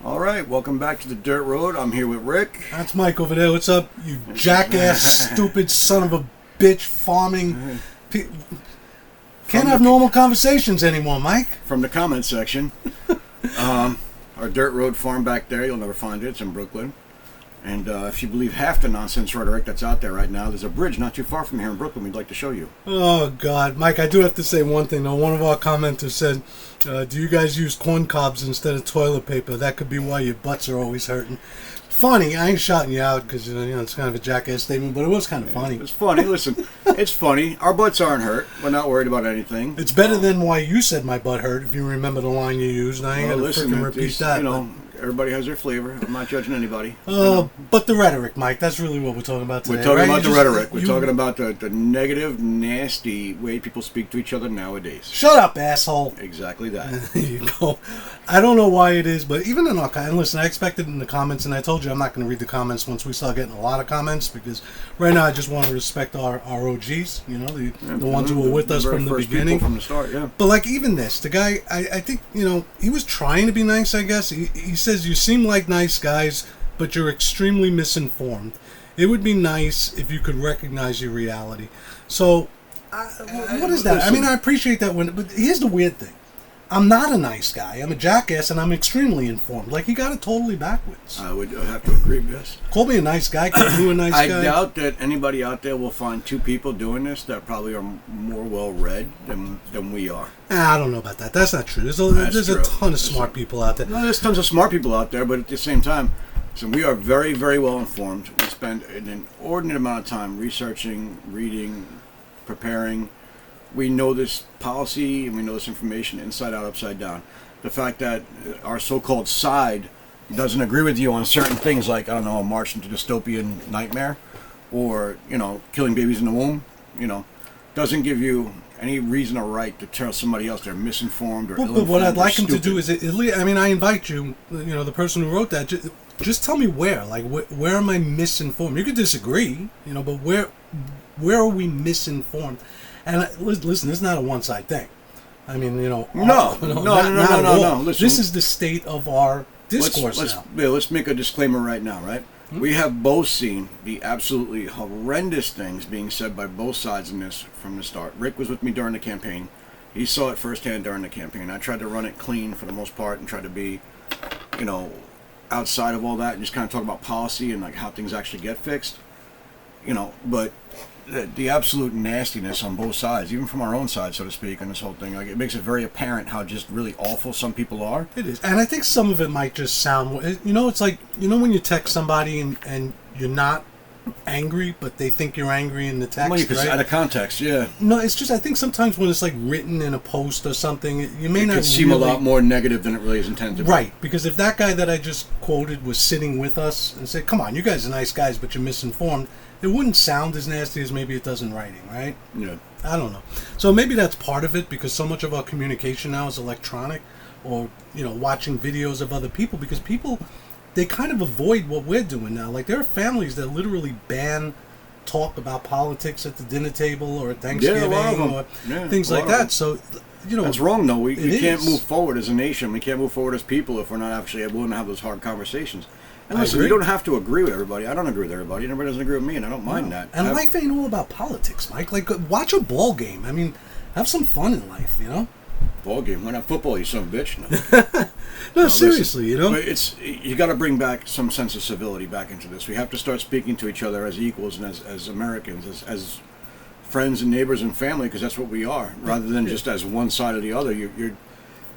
All right, welcome back to the Dirt Road. I'm here with Rick. That's Mike over there. What's up, you jackass, stupid son of a bitch, farming... Can't have normal conversations anymore, Mike. From the comment section. Our Dirt Road farm back there, you'll never find it. It's in Brooklyn. And if you believe half the nonsense rhetoric that's out there right now, there's a bridge not too far from here in Brooklyn we'd like to show you. Oh, God. Mike, I do have to say one thing, though. One of our commenters said, do you guys use corn cobs instead of toilet paper? That could be why your butts are always hurting. Funny. I ain't shouting you out because, you know, it's kind of a jackass statement, but it was kind of funny. It's funny. Listen, it's funny. Our butts aren't hurt. We're not worried about anything. It's better than why you said my butt hurt, if you remember the line you used. I ain't going to freaking repeat that. You know, everybody has their flavor. I'm not judging anybody. But the rhetoric, Mike, that's really what we're talking about today. We're talking right? about the rhetoric. We're talking about the negative, nasty way people speak to each other nowadays. Shut up, asshole. Exactly that. There you go. I don't know why it is, but even in our comments, listen, I expected in the comments, and I told you I'm not going to read the comments once we start getting a lot of comments, because right now I just want to respect our OGs, you know, the ones who were with us from the beginning. From the start, yeah. But like even this, the guy, I think, you know, he was trying to be nice, I guess. He says, you seem like nice guys, but you're extremely misinformed. It would be nice if you could recognize your reality. So, what is that? Listen. I mean, I appreciate that but here's the weird thing. I'm not a nice guy. I'm a jackass, and I'm extremely informed. Like, he got it totally backwards. I would have to agree with this. Call me a nice guy. Call you a nice guy. I doubt that anybody out there will find two people doing this that probably are more well-read than we are. I don't know about that. That's not true. There's a ton of smart people out there. No, there's tons of smart people out there, but at the same time, so we are very, very well informed. We spend an inordinate amount of time researching, reading, preparing. We know this policy and we know this information inside out, upside down. The fact that our so-called side doesn't agree with you on certain things, like, I don't know, a march into dystopian nightmare, or, you know, killing babies in the womb, you know, doesn't give you any reason or right to tell somebody else they're misinformed or ill-informed. But what I'd like him to stupid. do is, I mean, I invite you, you know, the person who wrote that, just tell me where. Like, where am I misinformed? You could disagree, you know, but where are we misinformed? And listen, this is not a one-side thing. I mean, you know... No. Listen, this is the state of our discourse now. Let's make a disclaimer right now, right? Mm-hmm. We have both seen the absolutely horrendous things being said by both sides in this from the start. Rick was with me during the campaign. He saw it firsthand during the campaign. I tried to run it clean for the most part and tried to be, you know, outside of all that and just kind of talk about policy and like how things actually get fixed. You know, but... The absolute nastiness on both sides, even from our own side, so to speak, on this whole thing, like, it makes it very apparent how just really awful some people are. It is, and I think some of it might just sound, you know, it's like, you know, when you text somebody and you're not angry, but they think you're angry in the text, well, you could, right? Out of context, yeah. No, it's just, I think sometimes when it's like written in a post or something, you may not could seem a lot more negative than it really is intended to be. Right, because if that guy that I just quoted was sitting with us and said, come on, you guys are nice guys, but you're misinformed, it wouldn't sound as nasty as maybe it does in writing, right? Yeah. I don't know. So maybe that's part of it, because so much of our communication now is electronic, or, you know, watching videos of other people, because people, they kind of avoid what we're doing now. Like, there are families that literally ban talk about politics at the dinner table or at Thanksgiving or things like that. So, you know, that's wrong, though. We can't move forward as a nation. We can't move forward as people if we're not actually willing to have those hard conversations. And listen, you don't have to agree with everybody. I don't agree with everybody. Everybody doesn't agree with me, and I don't mind that. And life ain't all about politics, Mike. Like, watch a ball game. I mean, have some fun in life, you know? Ball game? Why not football, you son of a bitch? No, seriously, you know? But you got to bring back some sense of civility back into this. We have to start speaking to each other as equals and as Americans, as friends and neighbors and family, because that's what we are, rather than just as one side or the other.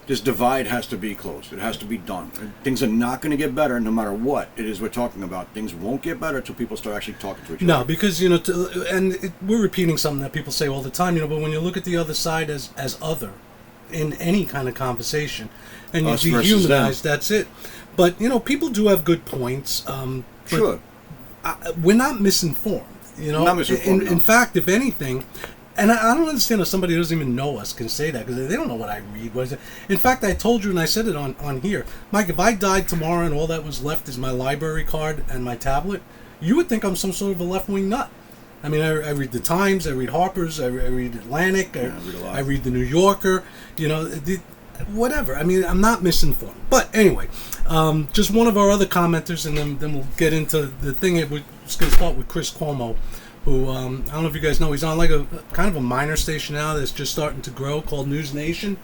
This divide has to be closed. It has to be done. Things are not going to get better no matter what it is we're talking about. Things won't get better until people start actually talking to each other. No, because, you know, we're repeating something that people say all the time, you know, but when you look at the other side as other in any kind of conversation, and you dehumanize, that's it. But, you know, people do have good points. Sure. We're not misinformed, you know? Not misinformed, in fact, if anything... And I don't understand how somebody who doesn't even know us can say that, because they don't know what I read. In fact, I told you, and I said it on here, Mike, if I died tomorrow and all that was left is my library card and my tablet, you would think I'm some sort of a left-wing nut. I mean, I read the Times, I read Harper's, I read Atlantic, I read the New Yorker, you know, whatever. I mean, I'm not misinformed. But anyway, Just one of our other commenters, and then we'll get into the thing. We're just going to start with Chris Cuomo, who, I don't know if you guys know, he's on like a kind of a minor station now that's just starting to grow called News Nation.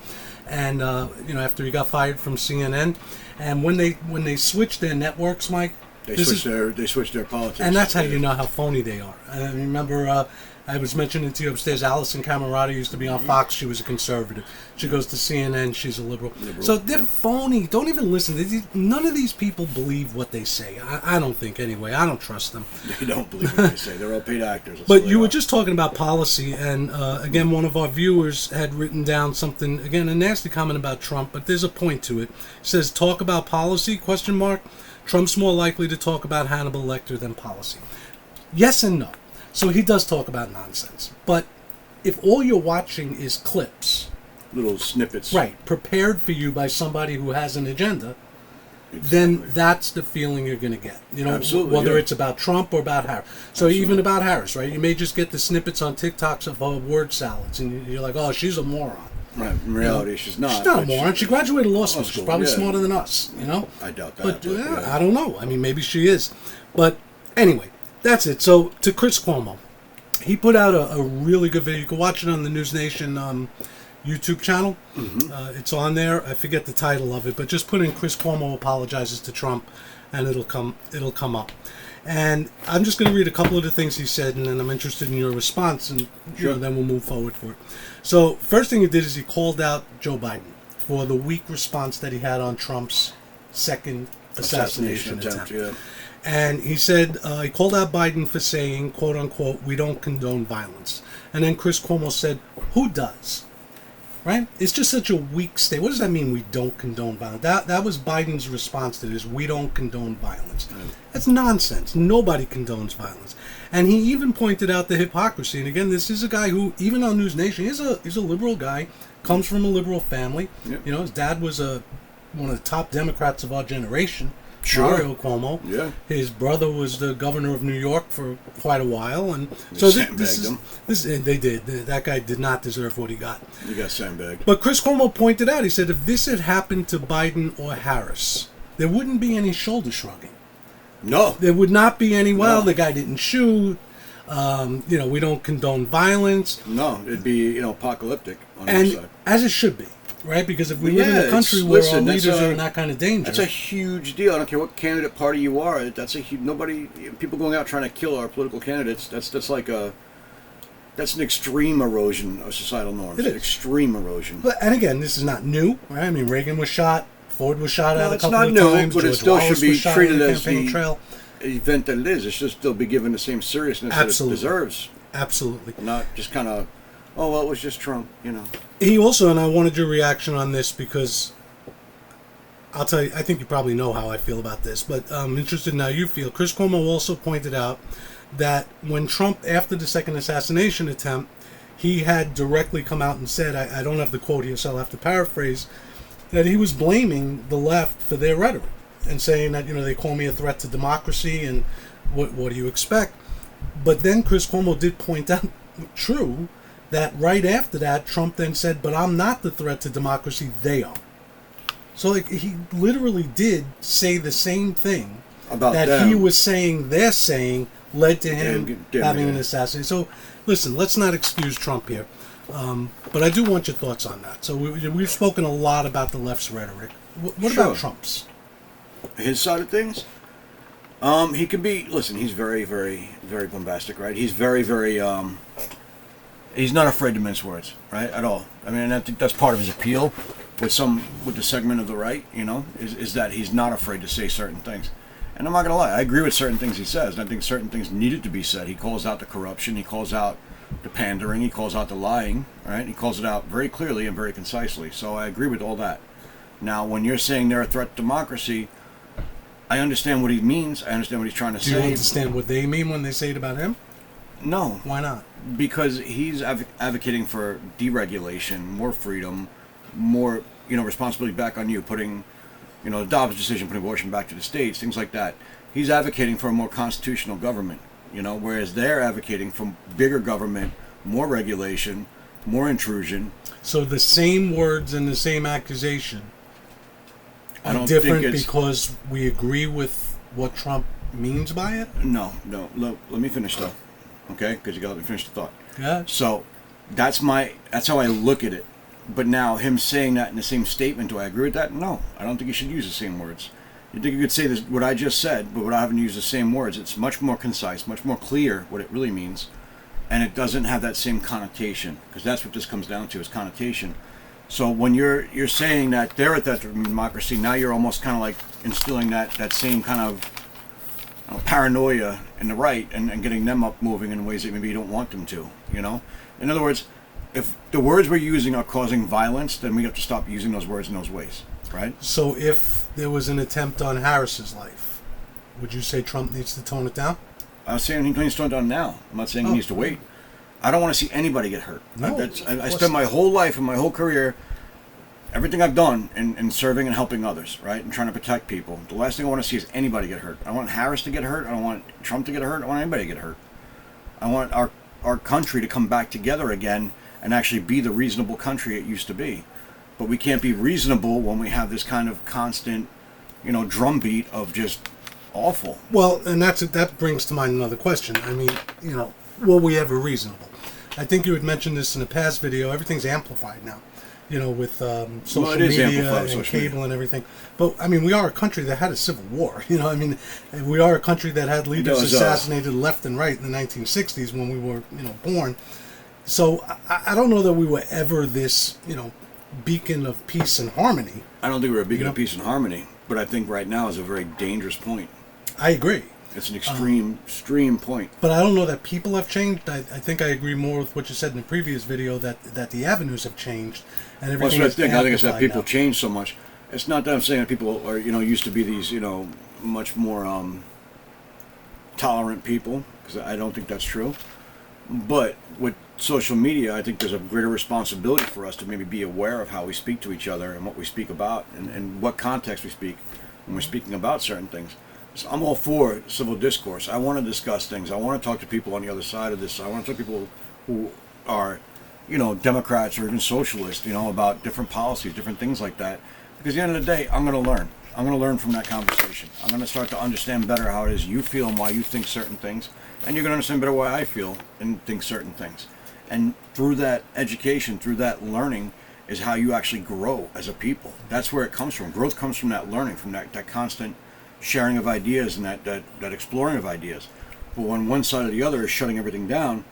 And, after he got fired from CNN. And when they switched their networks, Mike, they switched their politics. And that's how you know how phony they are. I remember I was mentioning to you upstairs, Allison Camerata used to be on Fox. She was a conservative. She goes to CNN. She's a liberal. So they're phony. Don't even listen. None of these people believe what they say. I don't think, anyway. I don't trust them. They don't believe what they say. They're all paid actors. But you were just talking about policy, and again, one of our viewers had written down something, again, a nasty comment about Trump, but there's a point to it. It says, talk about policy, ? Trump's more likely to talk about Hannibal Lecter than policy. Yes and no. So he does talk about nonsense. But if all you're watching is clips, little snippets, right, prepared for you by somebody who has an agenda, exactly, then that's the feeling you're going to get. Absolutely, whether it's about Trump or about Harris. So Absolutely. Even about Harris, right? You may just get the snippets on TikToks of her word salads, and you're like, oh, she's a moron. Right. In reality, she's not. She's not a moron. She graduated law school. She's probably smarter than us, I doubt that. But I don't know. I mean, maybe she is. But anyway, that's it. So to Chris Cuomo, he put out a really good video. You can watch it on the News Nation YouTube channel. Mm-hmm. It's on there. I forget the title of it, but just put in Chris Cuomo apologizes to Trump, and it'll come up. And I'm just going to read a couple of the things he said, and then I'm interested in your response, and then we'll move forward for it. So first thing he did is he called out Joe Biden for the weak response that he had on Trump's second assassination attempt. Yeah. And he said, he called out Biden for saying, quote unquote, we don't condone violence. And then Chris Cuomo said, who does? Right? It's just such a weak state. What does that mean, we don't condone violence? That was Biden's response to this, we don't condone violence. That's nonsense. Nobody condones violence. And he even pointed out the hypocrisy. And again, this is a guy who, even on News Nation, he's a liberal guy, comes from a liberal family. Yep. His dad was one of the top Democrats of our generation. Mario Cuomo. Yeah. His brother was the governor of New York for quite a while, and so they did. That guy did not deserve what he got. He got sandbagged. But Chris Cuomo pointed out, he said, if this had happened to Biden or Harris, there wouldn't be any shoulder shrugging. No. There would not be any, the guy didn't shoot. We don't condone violence. No, it'd be, apocalyptic on our side. As it should be. Right, because if we live in a country where our leaders are in that kind of danger, that's a huge deal. I don't care what candidate party you are. That's people going out trying to kill our political candidates. That's an extreme erosion of societal norms. It is extreme erosion. And again, this is not new, right? I mean, Reagan was shot, Ford was shot at a couple of times. It's not new, but George it still Wallace should be treated as the trail. Event that it is. It should still be given the same seriousness that it deserves. Absolutely. Not just kind of, it was just Trump, He also, and I wanted your reaction on this because I'll tell you, I think you probably know how I feel about this, but I'm interested in how you feel. Chris Cuomo also pointed out that when Trump, after the second assassination attempt, he had directly come out and said, I don't have the quote here, so I'll have to paraphrase, that he was blaming the left for their rhetoric and saying that, they call me a threat to democracy and what do you expect? But then Chris Cuomo did point out, true, that right after that, Trump then said, but I'm not the threat to democracy, they are. So he literally did say the same thing about that them. He was saying, they're saying, led to him having an assassination. So listen, let's not excuse Trump here. But I do want your thoughts on that. So we've spoken a lot about the left's rhetoric. What about Trump's? His side of things? He can be, listen, he's very, very, very bombastic, right? He's very, very... he's not afraid to mince words, right? At all. I mean, I think that's part of his appeal with the segment of the right, is that he's not afraid to say certain things. And I'm not going to lie, I agree with certain things he says, and I think certain things needed to be said. He calls out the corruption, he calls out the pandering, he calls out the lying, right? He calls it out very clearly and very concisely. So I agree with all that. Now, when you're saying they're a threat to democracy, I understand what he means. I understand what he's trying to say. Do you understand what they mean when they say it about him? No. Why not? Because he's advocating for deregulation, more freedom, more, responsibility back on you, putting, the Dobbs decision, putting abortion back to the states, things like that. He's advocating for a more constitutional government, whereas they're advocating for bigger government, more regulation, more intrusion. So the same words and the same accusation I don't different think it's because we agree with what Trump means by it. no. Let me finish though, okay? Because you got to let me finish the thought. Yeah. So that's how I look at it. But now him saying that in the same statement, do I agree with that? No, I don't think you should use the same words. You think you could say this what I just said, but without having to use the same words. It's much more concise, much more clear what it really means, and it doesn't have that same connotation, because that's what this comes down to, is connotation. So when you're saying that they're at that democracy, now you're almost kind of like instilling that same kind of paranoia in the right, and getting them up moving in ways that maybe you don't want them to. In other words, if the words we're using are causing violence, then we have to stop using those words in those ways, right? So if there was an attempt on Harris's life, would you say Trump needs to tone it down? I was saying he needs to tone it down now. I'm not saying he needs to wait. I don't want to see anybody get hurt. No, I spent my whole life and my whole career, everything I've done in serving and helping others, right, and trying to protect people. The last thing I want to see is anybody get hurt. I don't want Harris to get hurt. I don't want Trump to get hurt. I don't want anybody to get hurt. I want our country to come back together again and actually be the reasonable country it used to be. But we can't be reasonable when we have this kind of constant, drumbeat of just awful. Well, and that brings to mind another question. I mean, will we ever reasonable? I think you had mentioned this in a past video. Everything's amplified now, with social media and cable and everything. But, I mean, we are a country that had a civil war. We are a country that had leaders assassinated left and right in the 1960s when we were, born. So I don't know that we were ever this, beacon of peace and harmony. I don't think we're a beacon of peace and harmony, but I think right now is a very dangerous point. I agree. It's an extreme point. But I don't know that people have changed. I think I agree more with what you said in the previous video, that the avenues have changed and everything. Well, that's what I think. I think it's that people change so much. It's not that I'm saying that people are, used to be these, much more tolerant people, because I don't think that's true. But with social media, I think there's a greater responsibility for us to maybe be aware of how we speak to each other and what we speak about and what context we speak when we're speaking about certain things. So I'm all for civil discourse. I want to discuss things. I want to talk to people on the other side of this. I want to talk to people who are, Democrats or even socialists, about different policies, different things like that. Because at the end of the day, I'm going to learn. I'm going to learn from that conversation. I'm going to start to understand better how it is you feel and why you think certain things. And you're going to understand better why I feel and think certain things. And through that education, through that learning, is how you actually grow as a people. That's where it comes from. Growth comes from that learning, from that constant sharing of ideas and that exploring of ideas. But when one side or the other is shutting everything down,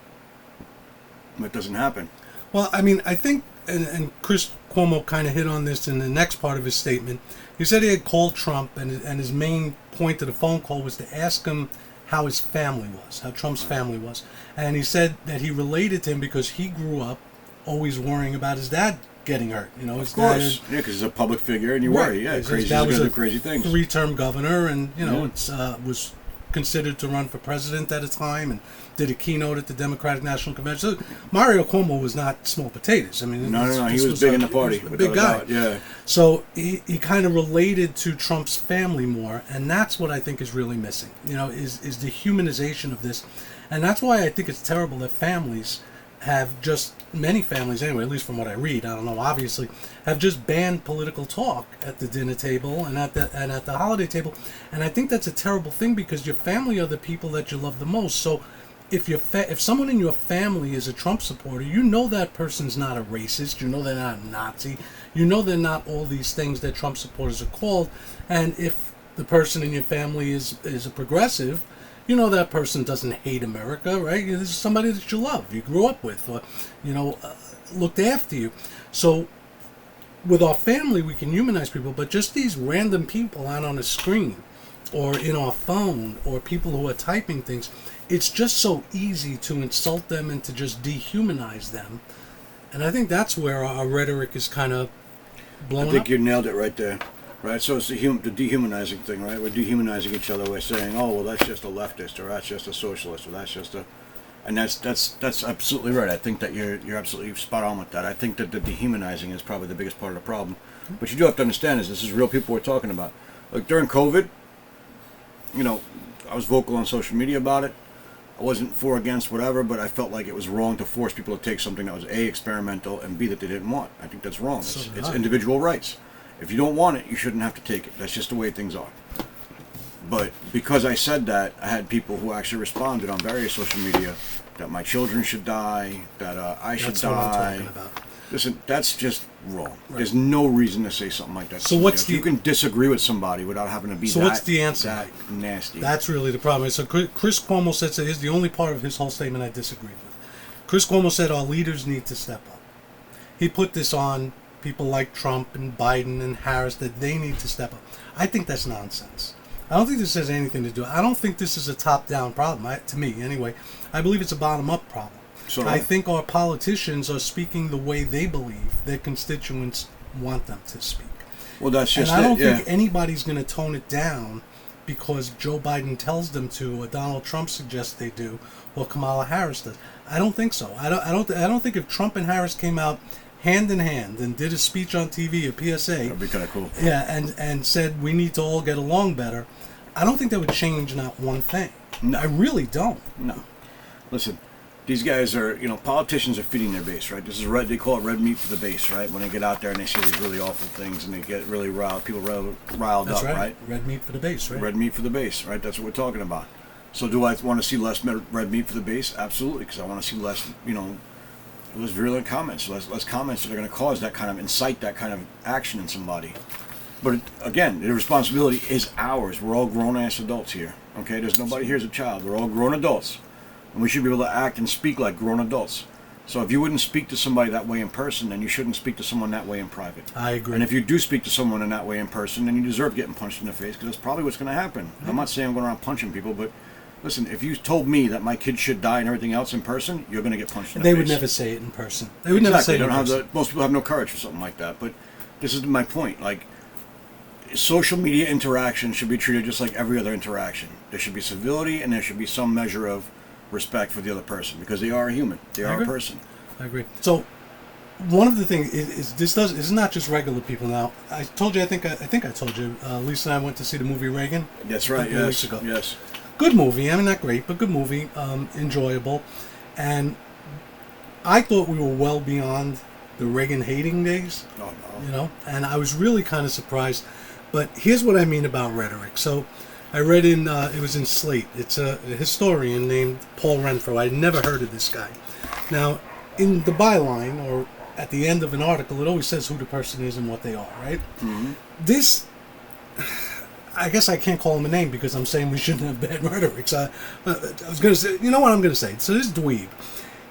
it doesn't happen. Well, I mean, I think, and Chris Cuomo kind of hit on this in the next part of his statement. He said he had called Trump, and his main point of the phone call was to ask him how his family was, how Trump's family was. And he said that he related to him because he grew up always worrying about his dad getting hurt. Of course. Yeah, because he's a public figure and you worry. Yeah, crazy. He's going to do crazy things. Three-term governor, and, was considered to run for president at a time and did a keynote at the Democratic National Convention. So Mario Cuomo was not small potatoes. I mean, no, he was big in the party. He was a big guy. Yeah. So he kind of related to Trump's family more, and that's what I think is really missing. Is the humanization of this, and that's why I think it's terrible that families have just, many families anyway, at least from what I read, I don't know, obviously, have just banned political talk at the dinner table and at the holiday table. And I think that's a terrible thing, because your family are the people that you love the most. So if someone in your family is a Trump supporter, that person's not a racist, they're not a Nazi, they're not all these things that Trump supporters are called. And if the person in your family is a progressive, that person doesn't hate America, right? This is somebody that you love, you grew up with, or, looked after you. So with our family, we can humanize people, but just these random people out on a screen or in our phone or people who are typing things, it's just so easy to insult them and to just dehumanize them. And I think that's where our rhetoric is kind of blowing up. I think you nailed it right there. Right, so it's the dehumanizing thing, right? We're dehumanizing each other. We're saying, "Oh, well, that's just a leftist, or that's just a socialist, or that's just a," and that's absolutely right. I think that you're absolutely spot on with that. I think that the dehumanizing is probably the biggest part of the problem. But you do have to understand this is real people we're talking about. Like during COVID, I was vocal on social media about it. I wasn't for, against, whatever, but I felt like it was wrong to force people to take something that was A, experimental, and B, that they didn't want. I think that's wrong. It's individual rights. If you don't want it, you shouldn't have to take it. That's just the way things are. But because I said that, I had people who actually responded on various social media that my children should die, that I should That's die. what I'm talking about. Listen, that's just wrong. Right. There's no reason to say something like that. So what's you can disagree with somebody without having to be So that, what's the answer? that nasty. That's really the problem. So Chris Cuomo said, so here's the only part of his whole statement I disagreed with. Chris Cuomo said our leaders need to step up. He put this on people like Trump and Biden and Harris, that they need to step up. I think that's nonsense. I don't think this has anything to do. I don't think this is a top-down problem, to me anyway. I believe it's a bottom-up problem. So I think our politicians are speaking the way they believe their constituents want them to speak. Well, that's just and I don't it, think anybody's going to tone it down because Joe Biden tells them to, or Donald Trump suggests they do, or Kamala Harris does. I don't think so. I don't think if Trump and Harris came out hand in hand and did a speech on TV, a PSA, That'd be kind of cool. yeah, and said we need to all get along better, I don't think that would change not one thing. No. I really don't. No. Listen, these guys are, politicians are feeding their base, right? This is red. They call it red meat for the base, right? When they get out there and they say these really awful things and they get really riled, people riled That's up, right? Red meat for the base, right? Red meat for the base, right? That's what we're talking about. So do I want to see less red meat for the base? Absolutely, because I want to see less, less virulent comments, less comments that are going to cause that kind of, incite that kind of action in somebody. But again, the responsibility is ours. We're all grown-ass adults here, okay? There's nobody here as a child. We're all grown adults. And we should be able to act and speak like grown adults. So if you wouldn't speak to somebody that way in person, then you shouldn't speak to someone that way in private. I agree. And if you do speak to someone in that way in person, then you deserve getting punched in the face, because that's probably what's going to happen. Mm-hmm. I'm not saying I'm going around punching people, but listen, if you told me that my kid should die and everything else in person, you're going to get punched in the face. They would never say it in person. They would never say it in person. Most people have no courage for something like that. But this is my point. Like, social media interaction should be treated just like every other interaction. There should be civility and there should be some measure of respect for the other person, because they are a human. They are a person. I agree. So one of the things is it's not just regular people. Now, I told you, I think I told you, Lisa and I went to see the movie Reagan. That's right. A couple of weeks ago. Yes. Good movie. I mean, not great, but good movie. Enjoyable. And I thought we were well beyond the Reagan hating days. Oh no. And I was really kind of surprised. But here's what I mean about rhetoric. So I read it was in Slate. It's a historian named Paul Renfro. I'd never heard of this guy. Now, in the byline, or at the end of an article, it always says who the person is and what they are, right? Mm-hmm. This, I guess I can't call him a name because I'm saying we shouldn't have bad rhetoric. So I was going to say, you know what I'm going to say? So this dweeb,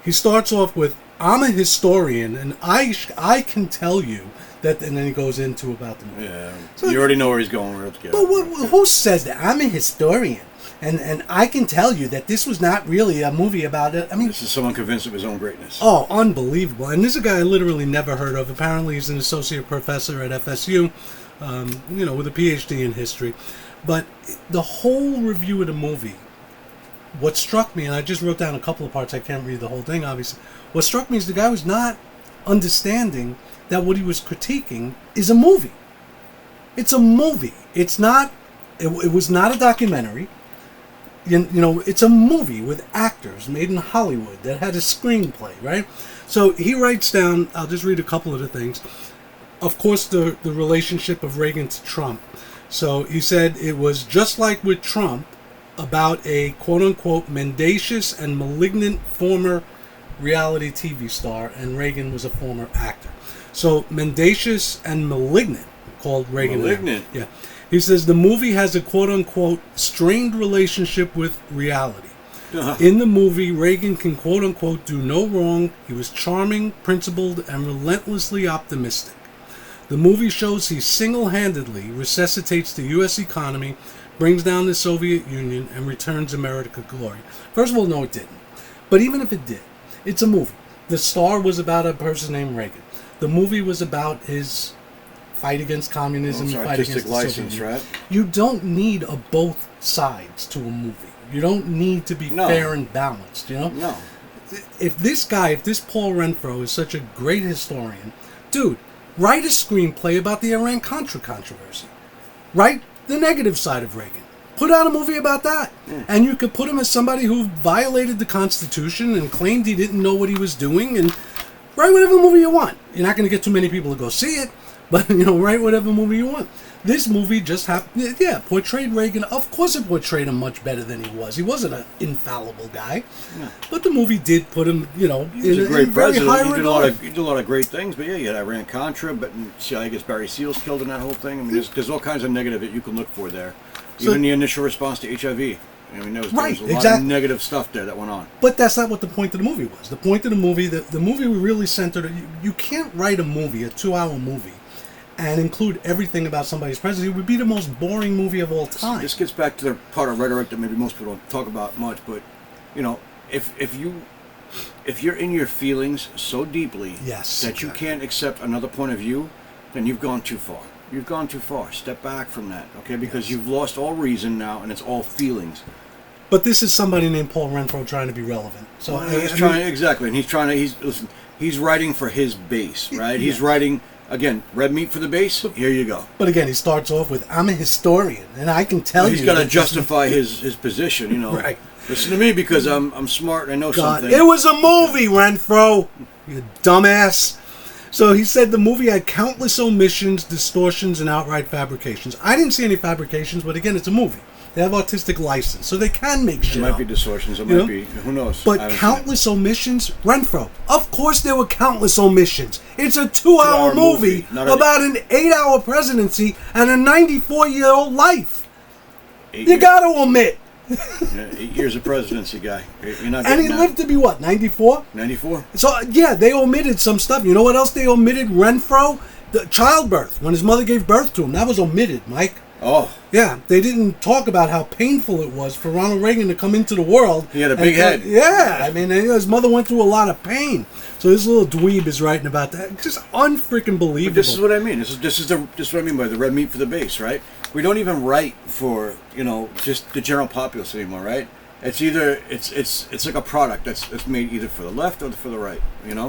he starts off with, I'm a historian, and I can tell you that, and then he goes into about the movie. Yeah, so you already know where he's going with it. But who says that? I'm a historian, and I can tell you that this was not really a movie about it. I mean, this is someone convinced of his own greatness. Oh, unbelievable! And this is a guy I literally never heard of. Apparently, he's an associate professor at FSU, with a PhD in history. But the whole review of the movie, what struck me, and I just wrote down a couple of parts. I can't read the whole thing, obviously. What struck me is the guy was not understanding that what he was critiquing is a movie. It's a movie. It's not. It was not a documentary. It's a movie with actors made in Hollywood that had a screenplay, right? So he writes down. I'll just read a couple of the things. Of course, the relationship of Reagan to Trump. So he said it was just like with Trump, about a quote-unquote mendacious and malignant former reality TV star, and Reagan was a former actor. So mendacious and malignant, called Reagan. Malignant. Yeah. He says the movie has a quote-unquote strained relationship with reality. Uh-huh. In the movie, Reagan can quote-unquote do no wrong. He was charming, principled, and relentlessly optimistic. The movie shows he single-handedly resuscitates the U.S. economy, brings down the Soviet Union, and returns America glory. First of all, no, it didn't. But even if it did, it's a movie. The star was about a person named Reagan. The movie was about his fight against communism, fight against the Soviet Union. Right? You don't need both sides to a movie. You don't need to be fair and balanced, No. If this Paul Renfro is such a great historian, dude, write a screenplay about the Iran-Contra controversy. Write the negative side of Reagan. Put out a movie about that. And you could put him as somebody who violated the Constitution and claimed he didn't know what he was doing, and write whatever movie you want. You're not going to get too many people to go see it, But, write whatever movie you want. This movie just happened, portrayed Reagan. Of course it portrayed him much better than he was. He wasn't an infallible guy. Yeah. But the movie did put him, he was a great president. He did a lot of great things, but you had Iran-Contra, but I guess Barry Seal's killed in that whole thing. I mean, there's all kinds of negative that you can look for there. Even the initial response to HIV. I mean, there was a lot of negative stuff there that went on. But that's not what the point of the movie was. The point of the movie, the movie really centered. You can't write a movie, a 2-hour movie, and include everything about somebody's presidency. It would be the most boring movie of all time. This gets back to the part of rhetoric that maybe most people don't talk about much. But if you're in your feelings so deeply that you can't accept another point of view, then you've gone too far. You've gone too far. Step back from that, okay? Because you've lost all reason now, and it's all feelings. But this is somebody named Paul Renfro trying to be relevant. So exactly, and he's writing for his base, right? He's writing again, red meat for the base. Here you go. But again, he starts off with, "I'm a historian, and I can tell you." He's got to justify his position, Right. Listen to me because I'm smart. And I know something. It was a movie, Renfro. You dumbass. So he said the movie had countless omissions, distortions, and outright fabrications. I didn't see any fabrications, but again, it's a movie. They have artistic license, so they can make shit up. It might be distortions, it might be, who knows? But countless omissions? Renfro, of course there were countless omissions. It's a 2-hour movie about an 8-hour presidency and a 94-year-old life. You gotta omit. 8 years of presidency, guy. You're not and he lived to be what, 94? 94. So, they omitted some stuff. You know what else they omitted? Renfro, the childbirth, when his mother gave birth to him. That was omitted, Mike. Oh. Yeah, they didn't talk about how painful it was for Ronald Reagan to come into the world. He had a big head. Yeah, I mean, his mother went through a lot of pain. So this little dweeb is writing about that. It's just unfreaking believable. But this is what I mean. This is what I mean by the red meat for the base, right? We don't even write for, just the general populace anymore, right? It's either it's like a product that's made either for the left or for the right,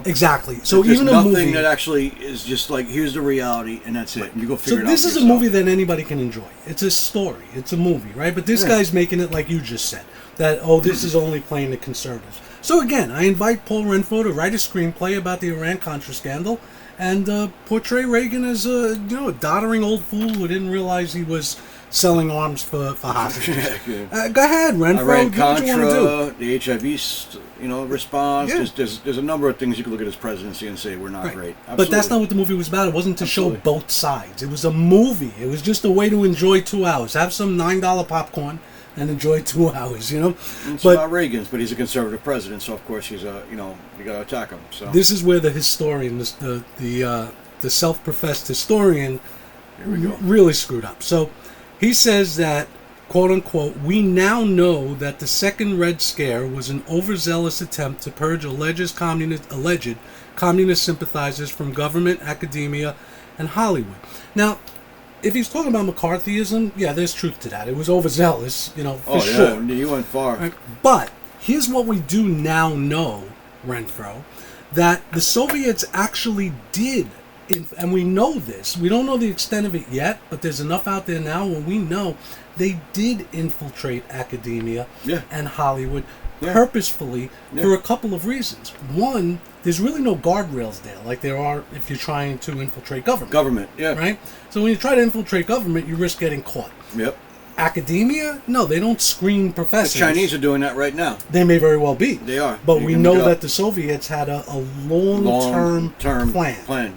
Exactly. So there's even nothing a movie that actually is just like, here's the reality and that's it. You go figure it out. So this is a movie that anybody can enjoy. It's a story. It's a movie, right? But this guy's making it like you just said, that this is only playing the conservatives. So again, I invite Paul Renfro to write a screenplay about the Iran-Contra scandal and portray Reagan as a doddering old fool who didn't realize he was selling arms for hostages. Go ahead, Renfro. Iran-Contra, the HIV, response. Yeah. There's a number of things you can look at his presidency and say we're not great. Absolutely. But that's not what the movie was about. It wasn't to show both sides. It was a movie. It was just a way to enjoy 2 hours. Have some $9 popcorn and enjoy 2 hours. It's about Reagan's, but he's a conservative president, so of course he's you got to attack him. So this is where the historian, the self-professed historian, here we go, really screwed up. So. He says that, quote unquote, "We now know that the second Red Scare was an overzealous attempt to purge alleged communist sympathizers from government, academia, and Hollywood." Now, if he's talking about McCarthyism, there's truth to that. It was overzealous, for sure. You went far. Right? But here's what we do now know, Renfro, that the Soviets actually did. And we know this. We don't know the extent of it yet, but there's enough out there now where we know they did infiltrate academia and Hollywood purposefully for a couple of reasons. One, there's really no guardrails there like there are if you're trying to infiltrate government. Right? So when you try to infiltrate government, you risk getting caught. Yep. Academia? No, they don't screen professors. The Chinese are doing that right now. They may very well be. They are. But we know that the Soviets had a long-term plan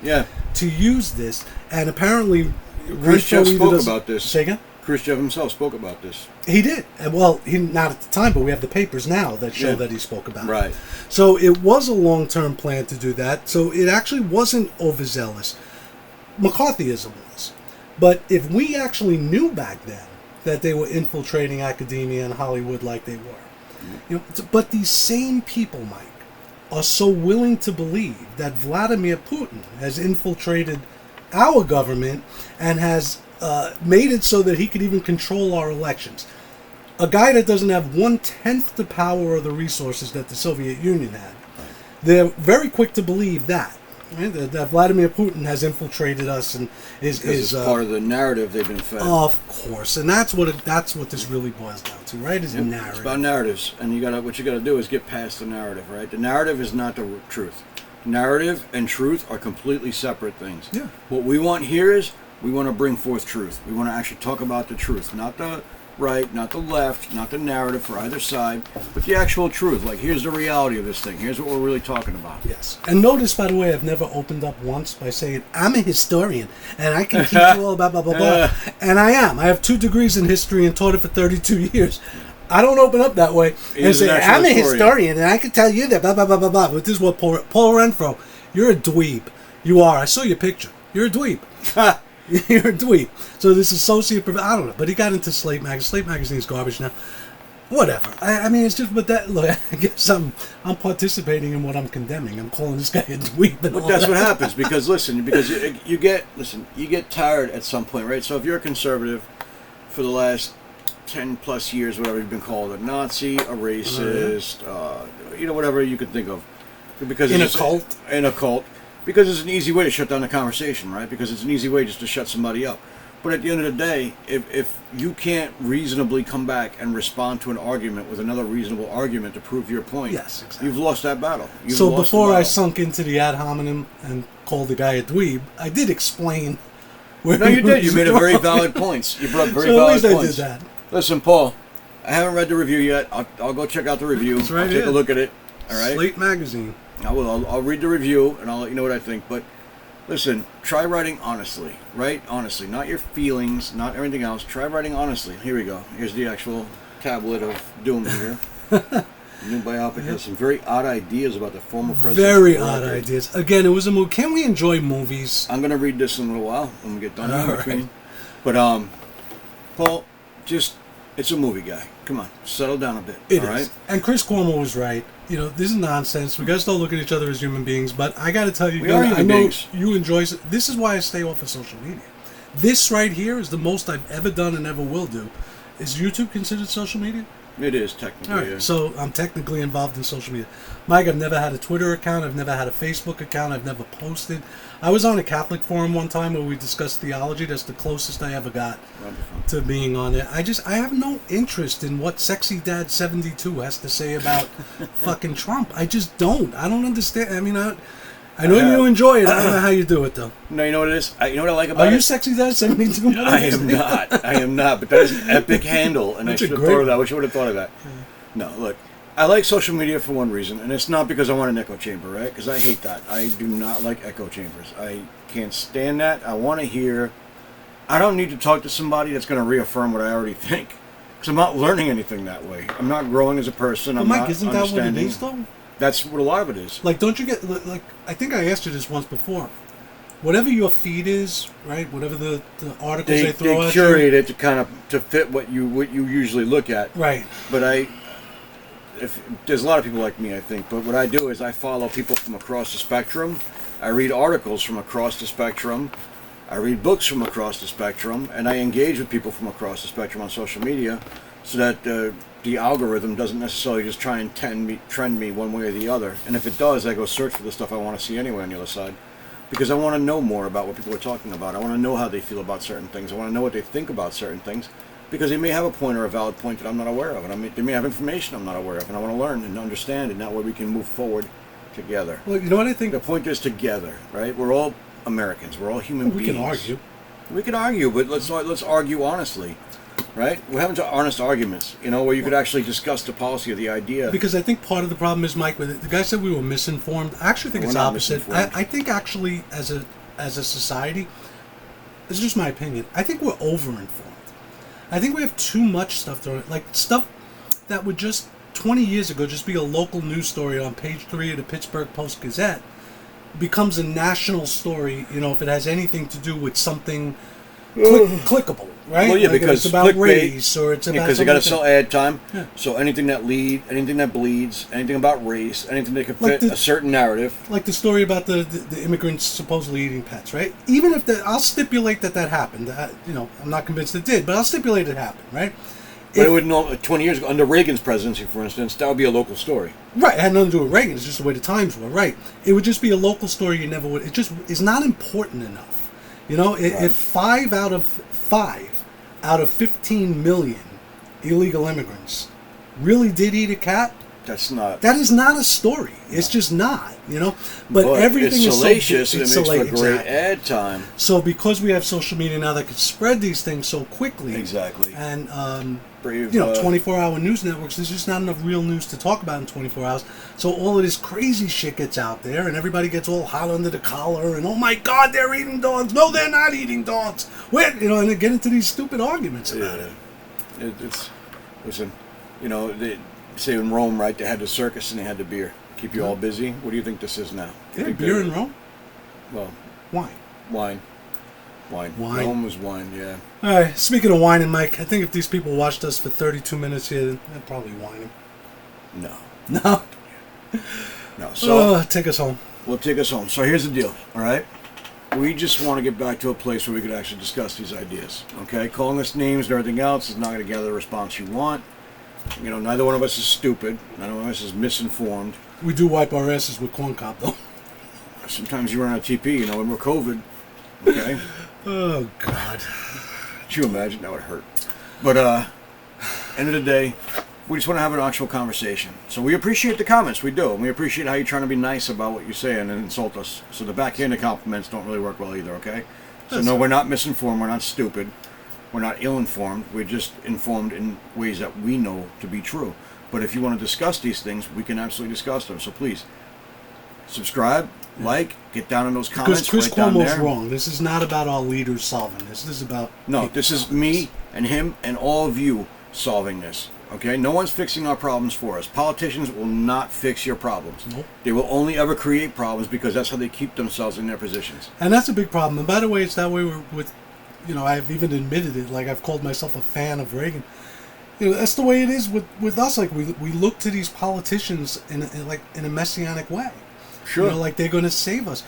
to use this. And apparently, Khrushchev spoke about this. Say again? Khrushchev himself spoke about this. He did. Well, not at the time, but we have the papers now that show that he spoke about it. Right. So it was a long-term plan to do that. So it actually wasn't overzealous. McCarthyism was. But if we actually knew back then that they were infiltrating academia and Hollywood like they were. But these same people, Mike, are so willing to believe that Vladimir Putin has infiltrated our government and has made it so that he could even control our elections. A guy that doesn't have 1/10 the power or the resources that the Soviet Union had. They're very quick to believe that. Right? That Vladimir Putin has infiltrated us and is part of the narrative they've been fed. Of course, and that's what this really boils down to, right? Is narrative. It's about narratives, and what you got to do is get past the narrative, right? The narrative is not the truth. Narrative and truth are completely separate things. Yeah. What we want here is we want to bring forth truth. We want to actually talk about the truth, not the right, not the left, not the narrative for either side, but the actual truth. Like, here's the reality of this thing. Here's what we're really talking about. Yes. And notice, by the way, I've never opened up once by saying, I'm a historian, and I can teach you all about blah, blah, blah. And I am. I have 2 degrees in history and taught it for 32 years. I don't open up that way and say, I'm a historian, and I can tell you that blah, blah, blah, blah, blah. But this is what Paul Renfro, you're a dweeb. You are. I saw your picture. You're a dweeb. You're a dweeb. So this associate, I don't know, but he got into Slate Magazine. Slate Magazine's garbage now. Whatever. I mean, it's just, but that, look, I guess I'm participating in what I'm condemning. I'm calling this guy a dweeb. And but that's what happens, because listen, because you get tired at some point, right? So if you're a conservative for the last 10 plus years, whatever, you've been called a Nazi, a racist, whatever you could think of. Because in a cult. Because it's an easy way to shut down the conversation, right? Because it's an easy way just to shut somebody up. But at the end of the day, if you can't reasonably come back and respond to an argument with another reasonable argument to prove your point, yes, exactly. You've lost that battle. So before I sunk into the ad hominem and called the guy a dweeb, I did explain where No, you did. You made a very valid points. You brought very valid points. I did that. Listen, Paul, I haven't read the review yet. I'll go check out the review. It's right I'll take a look at it. All right. Slate Magazine. I will. I'll read the review and I'll let you know what I think. But listen, try writing honestly. Write honestly, not your feelings, not everything else. Try writing honestly. Here we go. Here's the actual tablet of doom here. New biopic has some very odd ideas about the former president. Very odd ideas. Again, it was a movie. Can we enjoy movies? I'm gonna read this in a little while when we get done. Right. But Paul, it's a movie, guy. Come on, settle down a bit. It all is. Right? And Chris Cuomo was right. You know, this is nonsense. We got to start looking at each other as human beings. But I got to tell you, I know you enjoy it. This is why I stay off of social media. This right here is the most I've ever done and ever will do. Is YouTube considered social media? It is, technically. All right, yeah. so I'm technically involved in social media. Mike, I've never had a Twitter account. I've never had a Facebook account. I've never posted. I was on a Catholic forum one time where we discussed theology. That's the closest I ever got to being on it. I have no interest in what Sexy Dad 72 has to say about fucking Trump. I just don't. I don't understand. I mean, I know you enjoy it. I don't know how you do it, though. No, you know what it is? You know what I like about it? Are you Sexy Dad 72? I am not. I am not. But that is an epic handle, and I should have thought of that. I wish I would have thought of that. No, look. I like social media for one reason, and it's not because I want an echo chamber, right? Because I hate that. I do not like echo chambers. I can't stand that. I want to hear. I don't need to talk to somebody that's going to reaffirm what I already think. Because I'm not learning anything that way. I'm not growing as a person. I'm Mike, not isn't that understanding. what it is, though? That's what a lot of it is. Like, don't you get, like, I think I asked you this once before. Whatever your feed is, right? Whatever the articles they throw at you. They curate it to kind of, to fit what you usually look at. Right. But there's a lot of people like me, I think, but what I do is I follow people from across the spectrum. I read articles from across the spectrum. I read books from across the spectrum, and I engage with people from across the spectrum on social media so that the algorithm doesn't necessarily just try and trend me one way or the other. And if it does, I go search for the stuff I want to see anyway on the other side, because I want to know more about what people are talking about. I want to know how they feel about certain things. I want to know what they think about certain things, because they may have a point or a valid point that I'm not aware of, and they may have information I'm not aware of, and I want to learn and understand, and that way we can move forward together. Well, you know what I think? The point is together, right? We're all Americans. We're all human beings. We can argue. We can argue, but let's argue honestly, right? We're having honest arguments, where you could actually discuss the policy of the idea. Because I think part of the problem is, Mike, with it, the guy said we were misinformed. I actually think it's opposite. I think actually, as a society, this is just my opinion, I think we're overinformed. I think we have too much stuff stuff that would just 20 years ago just be a local news story on page 3 of the Pittsburgh Post-Gazette becomes a national story, if it has anything to do with something clickable, right? Well, yeah, like because it's about clickbait, race or it's about because they got to sell ad time. Yeah. So anything that anything that bleeds, anything about race, anything that could fit a certain narrative. Like the story about the immigrants supposedly eating pets, right? Even if I'll stipulate that happened. I'm not convinced it did, but I'll stipulate it happened, right? But it would know 20 years ago, under Reagan's presidency, for instance, that would be a local story. Right, it had nothing to do with Reagan. It's just the way the times were, right? It would just be a local story you never would. It just is not important enough. If 5 out of 15 million illegal immigrants really did eat a cat, That's not. That is not a story. It's just not, But everything it's is salacious so and it makes for great ad time. So because we have social media now that can spread these things so quickly. Exactly. And, Brave, 24-hour news networks, there's just not enough real news to talk about in 24 hours. So all of this crazy shit gets out there and everybody gets all hot under the collar and, oh my God, they're eating dogs. No, they're not eating dogs. And they get into these stupid arguments about it. Listen, they say in Rome, right, they had the circus and they had the beer. Keep you all busy. What do you think this is now? Yeah, beer in Rome? Well, Wine. Rome was wine, yeah. All right, speaking of whining, Mike, I think if these people watched us for 32 minutes here, they'd probably whine. No. So take us home. Well, take us home. So here's the deal, all right? We just want to get back to a place where we could actually discuss these ideas, okay? Calling us names and everything else is not going to gather the response you want. Neither one of us is stupid. Neither one of us is misinformed. We do wipe our asses with corn cob, though. Sometimes you run out of TP, when we're COVID, okay? Oh, God. Could you imagine? That would hurt. But, end of the day, we just want to have an actual conversation. So we appreciate the comments, we do. And we appreciate how you're trying to be nice about what you're saying and insult us. So the backhanded compliments don't really work well either, okay? So no, we're not misinformed, we're not stupid, we're not ill-informed, we're just informed in ways that we know to be true. But if you want to discuss these things, we can absolutely discuss them. So please, subscribe, get down in those comments. Because Chris Cuomo's wrong. This is not about our leaders solving this. This is about... No, this is me and him and all of you solving this. Okay? No one's fixing our problems for us. Politicians will not fix your problems. Nope. They will only ever create problems because that's how they keep themselves in their positions. And that's a big problem. And by the way, it's that way with... I've even admitted it. I've called myself a fan of Reagan. That's the way it is with us. We look to these politicians in a messianic way. Sure. They're going to save us.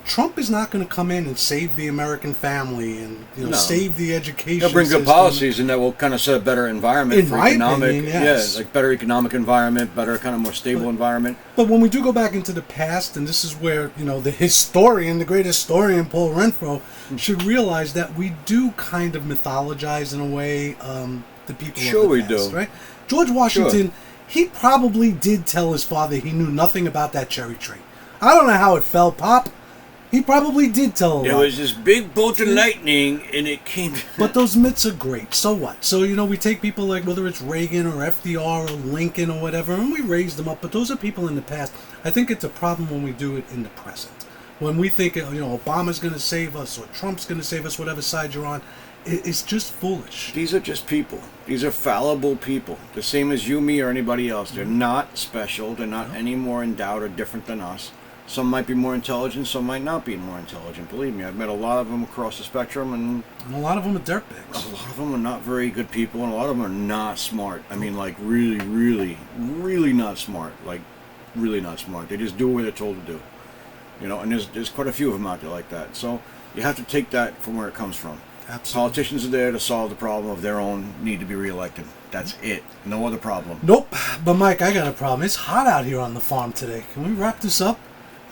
Trump is not going to come in and save the American family and save the education. He'll bring good policies, and that will kind of set a better environment for economic. Opinion, yes. Yeah, better economic environment, better kind of more stable environment. But when we do go back into the past, and this is where the great historian Paul Renfro should realize that we do kind of mythologize in a way the people. Sure, of the we past, do. Right? George Washington. Sure. He probably did tell his father he knew nothing about that cherry tree. I don't know how it fell, Pop. He probably did tell him. There was this big bolt of lightning, and it came... But those myths are great. So what? So, we take people like, whether it's Reagan or FDR or Lincoln or whatever, and we raise them up. But those are people in the past. I think it's a problem when we do it in the present. When we think, Obama's going to save us or Trump's going to save us, whatever side you're on. It's just foolish. These are just people. These are fallible people. The same as you, me, or anybody else. They're not special. They're not any more endowed or different than us. Some might be more intelligent. Some might not be more intelligent. Believe me, I've met a lot of them across the spectrum. And a lot of them are dirtbags. A lot of them are not very good people. And a lot of them are not smart. I mean, really, really, really not smart. Really not smart. They just do what they're told to do. And there's quite a few of them out there like that. So you have to take that from where it comes from. Absolutely. Politicians are there to solve the problem of their own need to be reelected. That's it. No other problem. Nope. But Mike, I got a problem. It's hot out here on the farm today. Can we wrap this up?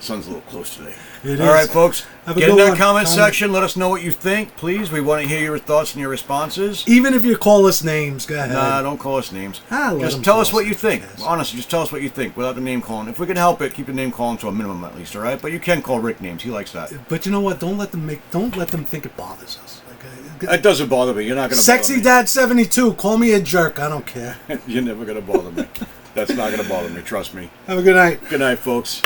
Sun's a little close today. It All is. right, folks. Have a Get good in that one. comment section. Let us know what you think, please. We want to hear your thoughts and your responses. Even if you call us names, go ahead. Nah, don't call us names. Let Just them tell call us what you think. Yes. Honestly, just tell us what you think without the name calling. If we can help it, keep the name calling to a minimum at least, all right? But you can call Rick names. He likes that. But you know what? Don't let them think it bothers us. It doesn't bother me. You're not going to bother me. Sexy Dad 72. Call me a jerk. I don't care. You're never going to bother me. That's not going to bother me. Trust me. Have a good night. Good night, folks.